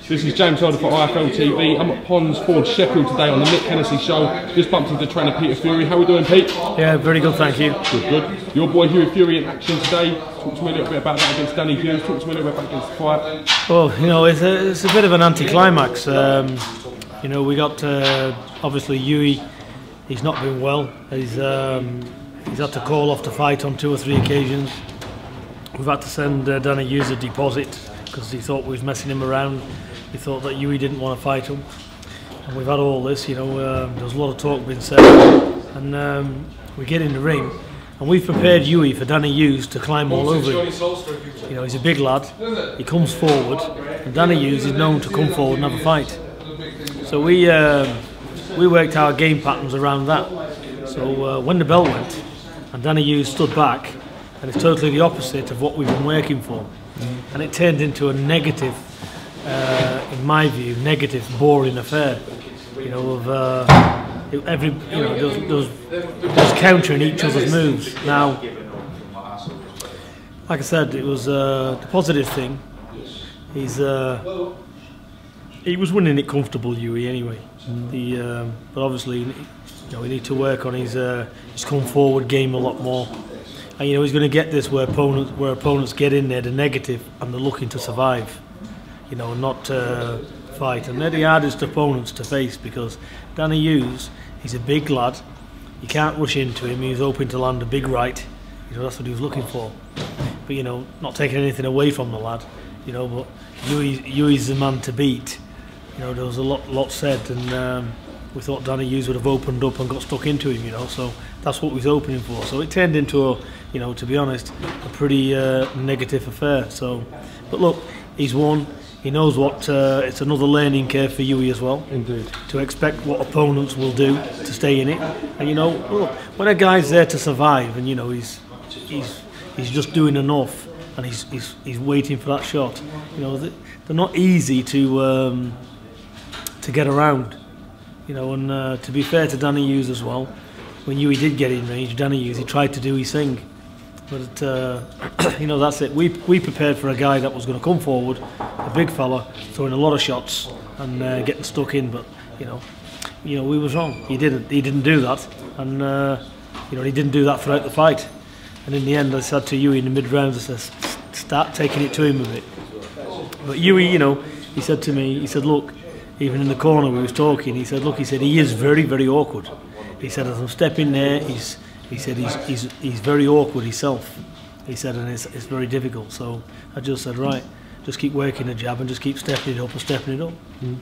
This is James Holder for IFL TV. I'm at Ponds Ford, Sheffield today on the Nick Hennessy Show. Just bumped into trainer Peter Fury. How are we doing, Pete? Yeah, very good, thank you. Good, good. Your boy Hughie Fury in action today. Talk to me a little bit about that against Danny Hughes. Talk to me a little bit about against the fight. Well, you know, it's a bit of an anticlimax. You know, we got obviously Hughie. He's not been well. He's had to call off the fight on 2 or 3 occasions. We've had to send Danny Hughes a deposit because he thought we was messing him around. He thought that Hughie didn't want to fight him. And we've had all this, you know, there's a lot of talk being said. And we get in the ring and we've prepared Hughie for Danny Hughes to climb all over him. You know, he's a big lad, he comes forward, and Danny Hughes is known to come forward and have a fight. So we worked our game patterns around that. So when the bell went and Danny Hughes stood back, and it's totally the opposite of what we've been working for. And it turned into a negative, in my view, negative, boring affair. You know, of there was countering each other's moves. Now, like I said, it was the positive thing. He was winning it comfortable, Hughie, anyway. But obviously, you know, we need to work on his come forward game a lot more. And you know, he's going to get this where opponents get in there, the negative, and they're looking to survive. You know, not fight. And they're the hardest opponents to face because Danny Hughes, he's a big lad. You can't rush into him. He was hoping to land a big right. You know, that's what he was looking for. But you know, not taking anything away from the lad. You know, but Hughie's the man to beat. You know, there was a lot said, and we thought Danny Hughes would have opened up and got stuck into him. You know, so that's what we was opening for. So it turned into a, you know, to be honest, a pretty negative affair. So, but look, he's won. He knows what. It's another learning curve for Hughie as well. Indeed. To expect what opponents will do to stay in it, and you know, look, when a guy's there to survive, and you know, he's just doing enough, and he's waiting for that shot. You know, they're not easy to get around. You know, and to be fair to Danny Hughes as well, when Hughie did get in range, Danny Hughes, he tried to do his thing. But, you know, that's it. We prepared for a guy that was going to come forward, a big fella, throwing a lot of shots and getting stuck in. But, you know, we was wrong. He didn't do that. And, you know, he didn't do that throughout the fight. And in the end, I said to Hughie in the mid-rounds, I said, start taking it to him a bit. But Hughie, you know, he said to me, he said, look, even in the corner we was talking, he said, look, he said, he is very, very awkward. He said, as I'm stepping there, he's very awkward himself. He said, and it's very difficult. So I just said, right, just keep working the jab and just keep stepping it up and stepping it up. Do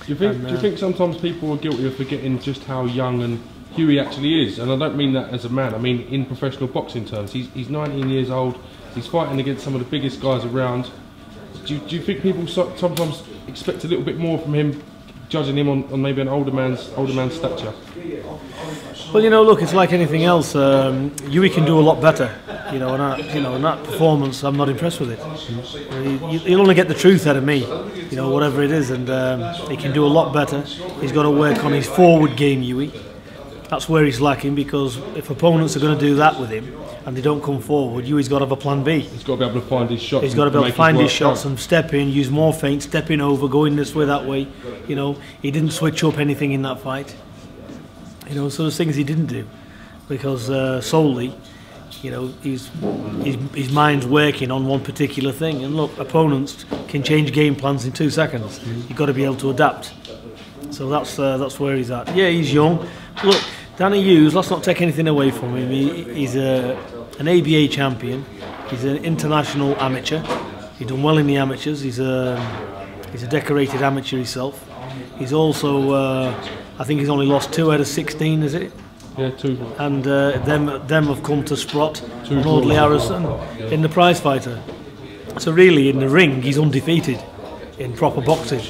you think sometimes people are guilty of forgetting just how young and Hughie actually is? And I don't mean that as a man, I mean in professional boxing terms. He's 19 years old, he's fighting against some of the biggest guys around. Do you think people sometimes expect a little bit more from him, judging him on maybe an older man's stature? Well, you know, look, it's like anything else. Hughie can do a lot better. You know, and that performance, I'm not impressed with it. He'll only get the truth out of me. You know, whatever it is, and he can do a lot better. He's got to work on his forward game, Hughie. That's where he's lacking, because if opponents are going to do that with him and they don't come forward, Hughie's got to have a plan B. He's got to be able to find his shots. He's got to be able to find his shots and step in, use more feints, stepping over, going this way, that way. You know, he didn't switch up anything in that fight. You know, so there's things he didn't do because solely, you know, his mind's working on one particular thing. And look, opponents can change game plans in 2 seconds. You've got to be able to adapt. So that's where he's at. Yeah, he's young. Look, Danny Hughes, let's not take anything away from him. He's an ABA champion. He's an international amateur. He's done well in the amateurs. He's a decorated amateur himself. He's also, I think he's only lost 2 out of 16, is it? Yeah, 2. And them have come to Sprott and Audley Harrison in the prize fighter. So really, in the ring, he's undefeated in proper boxing.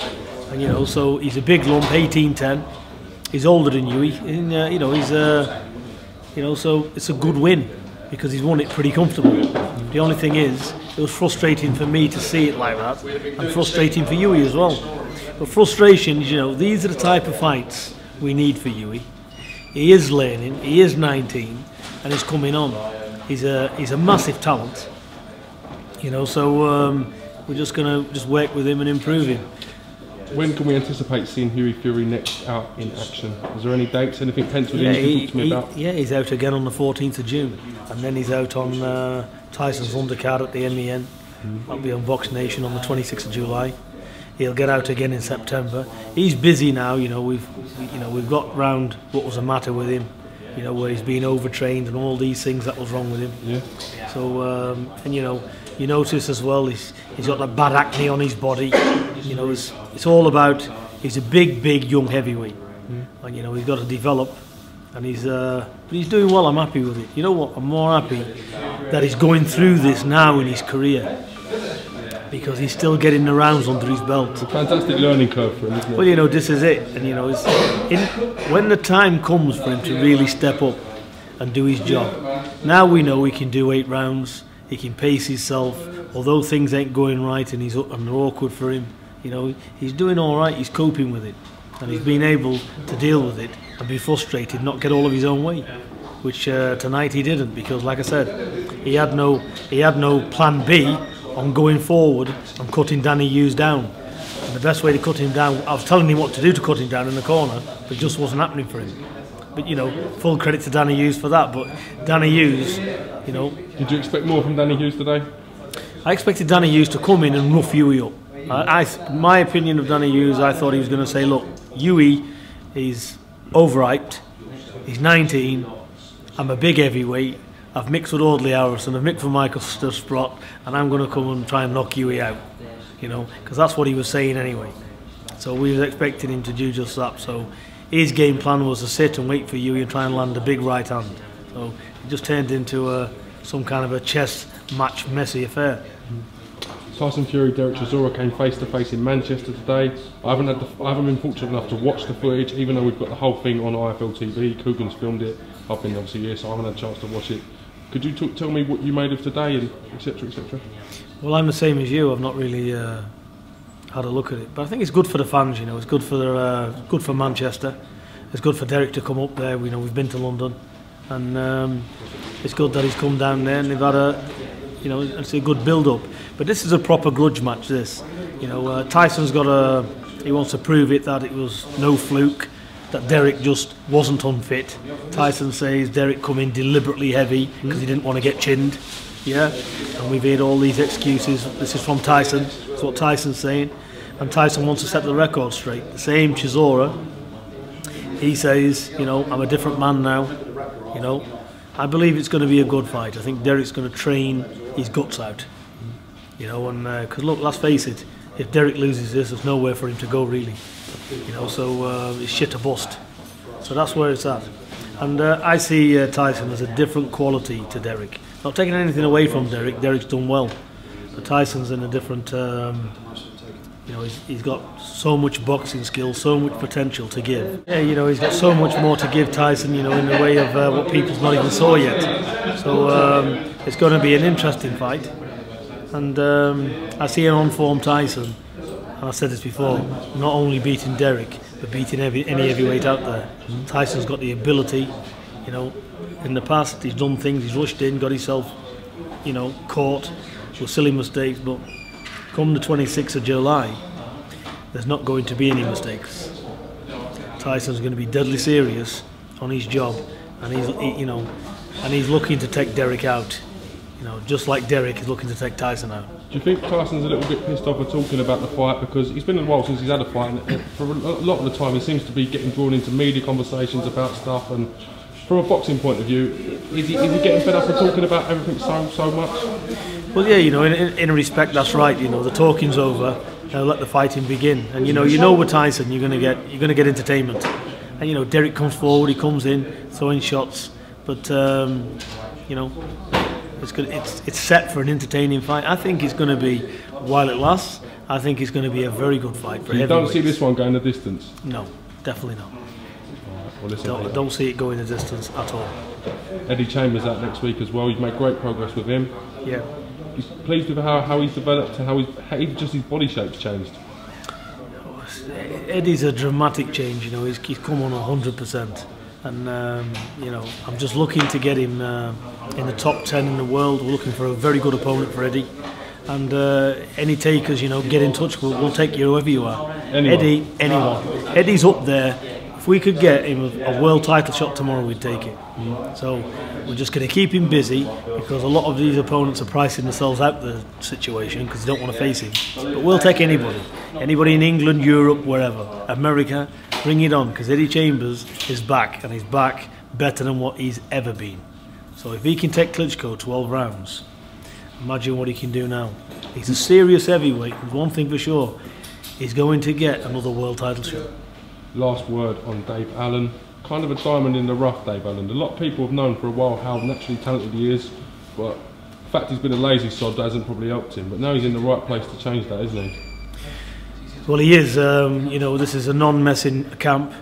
And you know, so he's a big lump, 18-10. He's older than Hughie. And, you know, he's you know, so it's a good win because he's won it pretty comfortable. The only thing is, it was frustrating for me to see it like that, and frustrating for Hughie as well. But frustration, you know, these are the type of fights we need for Hughie. He is learning. He is 19, and he's coming on. He's a massive talent. You know, so we're just gonna work with him and improve him. When can we anticipate seeing Hughie Fury next out in action? Is there any dates, anything penciled in you can talk to me about? Yeah, he's out again on the 14th of June, and then he's out on Tyson's undercard at the MEN. That'll be on Box Nation on the 26th of July. He'll get out again in September. He's busy now. We've got round what was the matter with him. Where he's been overtrained and all these things that was wrong with him. Yeah. So and you notice as well he's got that bad acne on his body. It's all about, he's a big young heavyweight, and he's got to develop, and but he's doing well. I'm happy with it. You know what? I'm more happy that he's going through this now in his career, because he's still getting the rounds under his belt. It's a fantastic learning curve for him, isn't it? Well, this is it, and when the time comes for him to really step up and do his job, now we know he can do 8 rounds. He can pace himself, although things ain't going right and they're awkward for him. He's doing all right. He's coping with it, and he's been able to deal with it and be frustrated, not get all of his own way, which tonight he didn't, because, like I said, he had no plan B on going forward and cutting Danny Hughes down. And the best way to cut him down, I was telling him what to do to cut him down in the corner, but it just wasn't happening for him. But full credit to Danny Hughes for that. But Danny Hughes, Did you expect more from Danny Hughes today? I expected Danny Hughes to come in and rough Hughie up. My opinion of Danny Hughes, I thought he was going to say, look, Hughie is overhyped, he's 19, I'm a big heavyweight, I've mixed with Audley Harrison, I've mixed with Michael Sprott, and I'm going to come and try and knock Hughie out, because that's what he was saying anyway. So we was expecting him to do just that. So his game plan was to sit and wait for Hughie and try and land a big right hand. So it just turned into some kind of a chess match, messy affair. Tyson Fury, Derek Chisora came face to face in Manchester today. I haven't been fortunate enough to watch the footage, even though we've got the whole thing on IFL TV. Coogan's filmed it. I've been obviously here, so I haven't had a chance to watch it. Could you tell me what you made of today, and etc. etc.? Well, I'm the same as you. I've not really had a look at it, but I think it's good for the fans. It's good for Manchester. It's good for Derek to come up there. We've been to London, and it's good that he's come down there, and they've had it's a good build-up. But this is a proper grudge match. Tyson's he wants to prove it that it was no fluke, that Derek just wasn't unfit. Tyson says Derek come in deliberately heavy because he didn't want to get chinned. Yeah, and we've heard all these excuses. This is from Tyson. That's what Tyson's saying, and Tyson wants to set the record straight. The same Chisora. He says, I'm a different man now. I believe it's going to be a good fight. I think Derek's going to train his guts out. And because look, let's face it, if Derek loses this, there's nowhere for him to go really. So it's shit or bust. So that's where it's at. And I see Tyson as a different quality to Derek. Not taking anything away from Derek. Derek's done well, but Tyson's in a different. He's got so much boxing skill, so much potential to give. Yeah, he's got so much more to give Tyson. In the way of what people's not even saw yet. So it's going to be an interesting fight. And I see an on-form Tyson, and I said this before, not only beating Derek, but beating any heavyweight out there. Tyson's got the ability, in the past he's done things, he's rushed in, got himself, caught with silly mistakes, but come the 26th of July, there's not going to be any mistakes. Tyson's going to be deadly serious on his job, and he's looking to take Derek out. Just like Derek is looking to take Tyson out. Do you think Tyson's a little bit pissed off at talking about the fight, because it's been a while since he's had a fight, and for a lot of the time he seems to be getting drawn into media conversations about stuff, and from a boxing point of view, is he getting fed up of talking about everything so much? Well, yeah, in a respect that's right. The talking's over. Let the fighting begin, and with Tyson you're gonna get entertainment, and Derek comes forward, he comes in throwing shots, but it's set for an entertaining fight. I think it's going to be, while it lasts, I think it's going to be a very good fight for You don't see this one going the distance? No, definitely not. Well, don't see it going the distance at all. Eddie Chambers out next week as well. You've made great progress with him. Yeah. He's pleased with how he's developed and how even just his body shape's changed. Eddie's a dramatic change. He's come on 100%. And I'm just looking to get him in the top 10 in the world. We're looking for a very good opponent for Eddie, And any takers, you know, get in touch. We'll take you whoever you are. Anyone. Eddie, anyone. Eddie's up there. If we could get him a world title shot tomorrow, we'd take it. So we're just going to keep him busy because a lot of these opponents are pricing themselves out the situation because they don't want to face him. But we'll take anybody. Anybody in England, Europe, wherever. America, bring it on because Eddie Chambers is back and he's back better than what he's ever been. So if he can take Klitschko 12 rounds, imagine what he can do now. He's a serious heavyweight, and one thing for sure, he's going to get another world title shot. Last word on Dave Allen. Kind of a diamond in the rough, Dave Allen. A lot of people have known for a while how naturally talented he is, but the fact he's been a lazy sod hasn't probably helped him. But now he's in the right place to change that, isn't he? Well, he is. You know, this is a non-messing camp.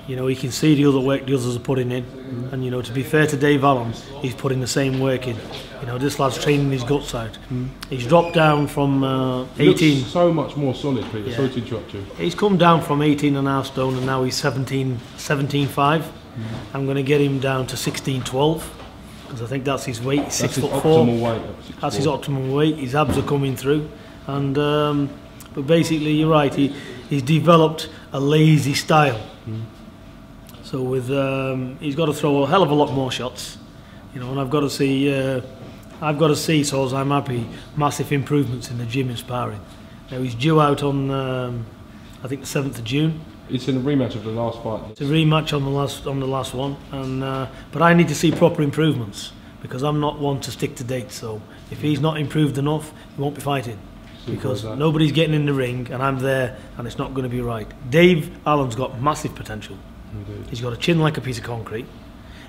You know, he can see the other work the others are putting in. And, you know, to be fair to Dave Allen, he's putting the same work in. You know, this lad's training his guts out. He's dropped down from 18. He looks so much more solid, Peter. Yeah. Sorry to interrupt you. He's come down from 18.5 stone and now he's 17.5. I'm going to get him down to 16.12 because I think that's his weight. He's 6'4". Optimal weight. That's his optimal weight. His abs are coming through. And but basically, you're right. He's developed a lazy style. So with he's got to throw a hell of a lot more shots, you know. And I've got to see, so as I'm happy, massive improvements in the gym and sparring. Now he's due out on I think the 7th of June. It's in a rematch of the last fight. It's a rematch on the last one, and but I need to see proper improvements because I'm not one to stick to dates. So if he's not improved enough, he won't be fighting. Because nobody's getting in the ring and I'm there and it's not going to be right. Dave Allen's got massive potential. Indeed. He's got a chin like a piece of concrete.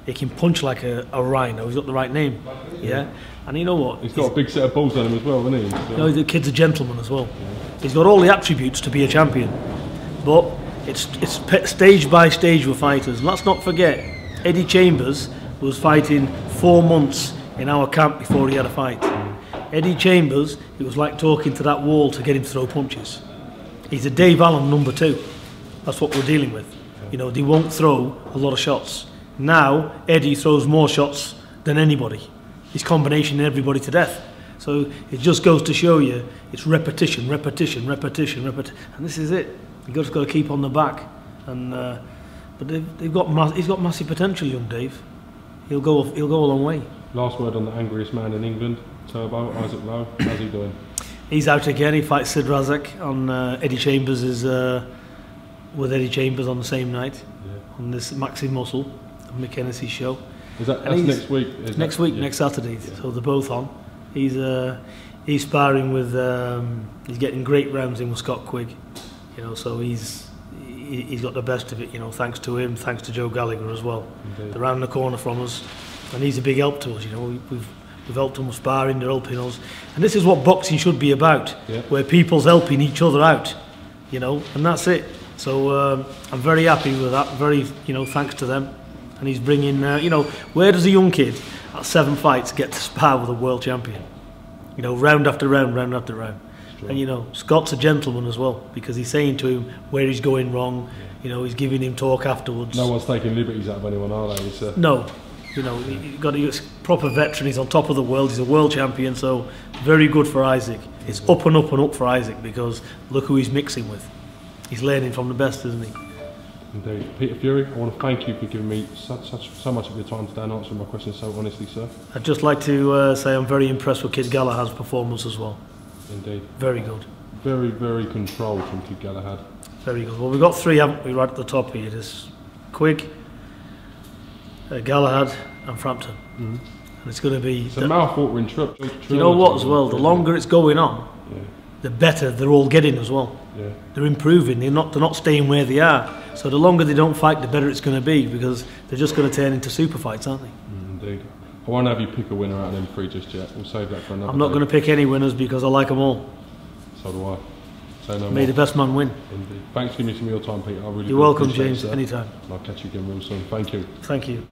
He can punch like a rhino. He's got the right name. Yeah. And you know what? He's got a big set of balls on him as well, hasn't he? So. No, the kid's a gentleman as well. He's got all the attributes to be a champion. But it's stage by stage with fighters. And let's not forget, Eddie Chambers was fighting 4 months in our camp before he had a fight. Eddie Chambers, it was like talking to that wall to get him to throw punches. He's a Dave Allen number 2. That's what we're dealing with. You know, they won't throw a lot of shots. Now, Eddie throws more shots than anybody. He's combining everybody to death. So it just goes to show you, it's repetition, repetition, repetition, repetition. And this is it. You've just got to keep on the back. And but he's got massive potential, young Dave. He'll go a long way. Last word on the angriest man in England, Turbo, Isaac Lowe. How's he doing? He's out again. He fights Sid Razak on Eddie Chambers is with Eddie Chambers on the same night on this Maxi Muscle on Mick Hennessy's show. That's next week? Next week, next Saturday. Yeah. So they're both on. He's sparring with. He's getting great rounds in with Scott Quigg. You know, so he's got the best of it. You know, thanks to him, thanks to Joe Gallagher as well. Indeed. They're around the corner from us. And he's a big help to us, you know. We've helped them with sparring, they're helping us. And this is what boxing should be about, where people's helping each other out, you know, and that's it. So I'm very happy with that, very, you know, thanks to them. And he's bringing, you know, where does a young kid at 7 fights get to spar with a world champion? You know, round after round, round after round. And, you know, Scott's a gentleman as well, because he's saying to him where he's going wrong, you know, he's giving him talk afterwards. No one's taking liberties out of anyone, are they? No. You know, you've got to use proper veteran. He's on top of the world. He's a world champion, so very good for Isaac. It's up and up and up for Isaac because look who he's mixing with. He's learning from the best, isn't he? Indeed. Peter Fury, I want to thank you for giving me so much of your time today and answering my questions so honestly, sir. I'd just like to say I'm very impressed with Kid Galahad's performance as well. Indeed. Very good. Very, very controlled from Kid Galahad. Very good. Well, we've got 3, haven't we, right at the top here. There's Quigg, Galahad and Frampton. And it's going to be... It's a mouth-watering trip. You know what as well, the longer it's going on, the better they're all getting as well. They're improving, they're not staying where they are. So the longer they don't fight, the better it's going to be because they're just going to turn into super fights, aren't they? Indeed. I won't have you pick a winner out of them 3 just yet. We'll save that for another I'm not going to pick any winners because I like them all. So do I. Say no May more. the best man win. Indeed. Thanks for giving me some of your time, Peter. I really You're welcome, James. Anytime. And I'll catch you again real soon. Thank you. Thank you.